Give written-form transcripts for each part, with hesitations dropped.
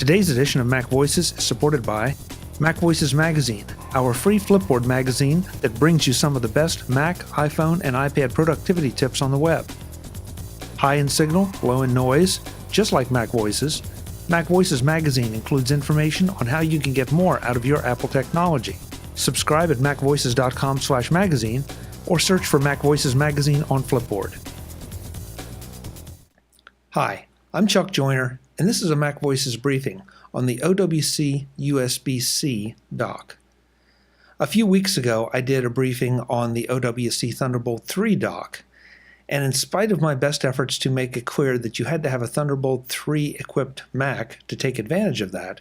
Today's edition of Mac Voices is supported by MacVoices Magazine, our free Flipboard magazine that brings you some of the best Mac, iPhone, and iPad productivity tips on the web. High in signal, low in noise, just like Mac Voices, MacVoices Magazine includes information on how you can get more out of your Apple technology. Subscribe at macvoices.com/magazine or search for MacVoices Magazine on Flipboard. Hi, I'm Chuck Joyner, and this is a Mac Voices briefing on the OWC USB-C Dock. A few weeks ago, I did a briefing on the OWC Thunderbolt 3 dock, and in spite of my best efforts to make it clear that you had to have a Thunderbolt 3 equipped Mac to take advantage of that,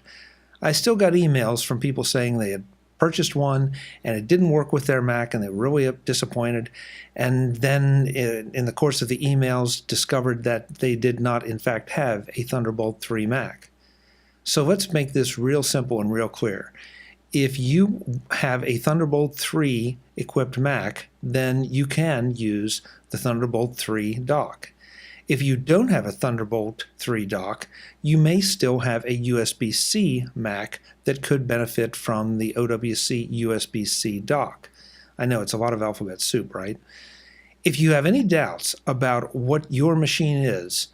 I still got emails from people saying they had purchased one and it didn't work with their Mac and they were really disappointed, and then in the course of the emails discovered that they did not in fact have a Thunderbolt 3 Mac. So let's make this real simple and real clear. If you have a Thunderbolt 3 equipped Mac, then you can use the Thunderbolt 3 dock. If you don't have a Thunderbolt 3 dock, you may still have a USB-C Mac that could benefit from the OWC USB-C dock. I know it's a lot of alphabet soup, right? If you have any doubts about what your machine is,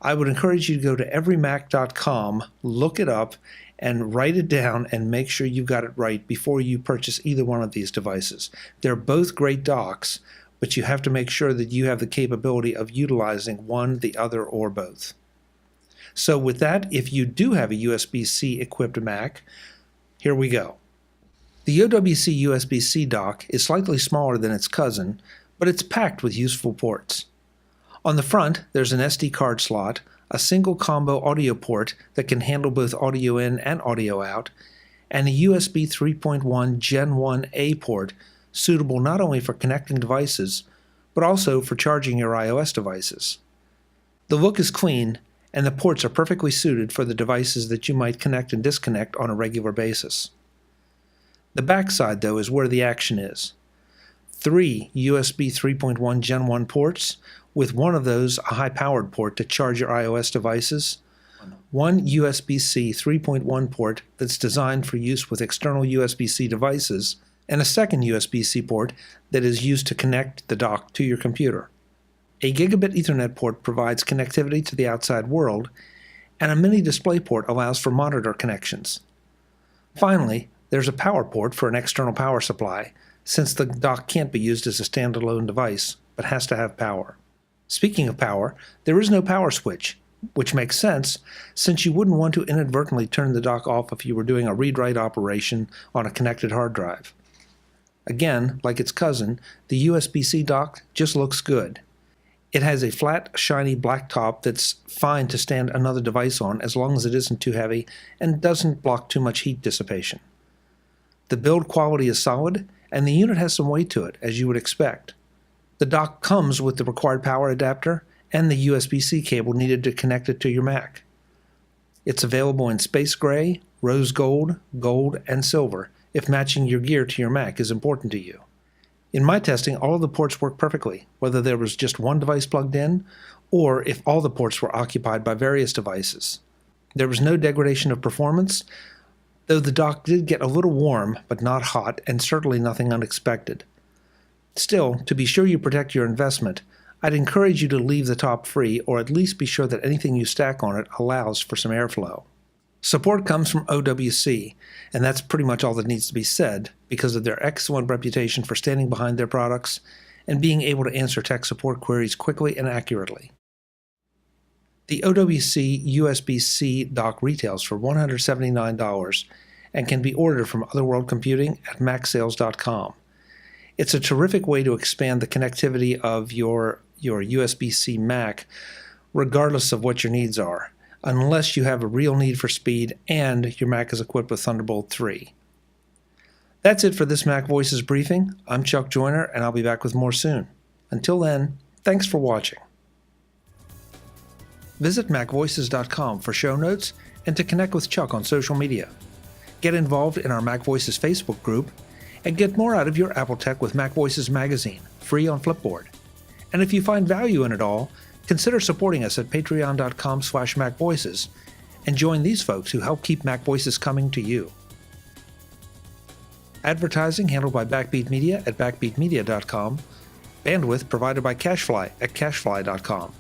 I would encourage you to go to everymac.com, look it up, and write it down and make sure you got it right before you purchase either one of these devices. They're both great docks, but you have to make sure that you have the capability of utilizing one, the other, or both. So with that, if you do have a USB-C equipped Mac, here we go. The OWC USB-C dock is slightly smaller than its cousin, but it's packed with useful ports. On the front, there's an SD card slot, a single combo audio port that can handle both audio in and audio out, and a USB 3.1 Gen 1A port suitable not only for connecting devices, but also for charging your iOS devices. The look is clean, and the ports are perfectly suited for the devices that you might connect and disconnect on a regular basis. The backside, though, is where the action is. 3 USB 3.1 Gen 1 ports, with one of those a high-powered port to charge your iOS devices, one USB-C 3.1 port that's designed for use with external USB-C devices, and a second USB-C port that is used to connect the dock to your computer. A gigabit Ethernet port provides connectivity to the outside world, and a mini display port allows for monitor connections. Finally, there's a power port for an external power supply, since the dock can't be used as a standalone device, but has to have power. Speaking of power, there is no power switch, which makes sense since you wouldn't want to inadvertently turn the dock off if you were doing a read-write operation on a connected hard drive. Again, like its cousin, the USB-C dock just looks good. It has a flat, shiny black top that's fine to stand another device on as long as it isn't too heavy and doesn't block too much heat dissipation. The build quality is solid, and the unit has some weight to it, as you would expect. The dock comes with the required power adapter and the USB-C cable needed to connect it to your Mac. It's available in space gray, rose gold, gold, and silver, if matching your gear to your Mac is important to you. In my testing, all of the ports work perfectly, whether there was just one device plugged in, or if all the ports were occupied by various devices. There was no degradation of performance, though the dock did get a little warm, but not hot, and certainly nothing unexpected. Still, to be sure you protect your investment, I'd encourage you to leave the top free, or at least be sure that anything you stack on it allows for some airflow. Support comes from OWC, and that's pretty much all that needs to be said because of their excellent reputation for standing behind their products and being able to answer tech support queries quickly and accurately. The OWC USB-C dock retails for $179 and can be ordered from Otherworld Computing at macsales.com. It's a terrific way to expand the connectivity of your USB-C Mac regardless of what your needs are, unless you have a real need for speed and your Mac is equipped with Thunderbolt 3. That's it for this Mac Voices briefing. I'm Chuck Joyner, and I'll be back with more soon. Until then, thanks for watching. Visit macvoices.com for show notes and to connect with Chuck on social media. Get involved in our Mac Voices Facebook group, and get more out of your Apple tech with MacVoices Magazine, free on Flipboard. And if you find value in it all, consider supporting us at patreon.com/macvoices and join these folks who help keep Mac Voices coming to you. Advertising handled by Backbeat Media at backbeatmedia.com. Bandwidth provided by CacheFly at cachefly.com.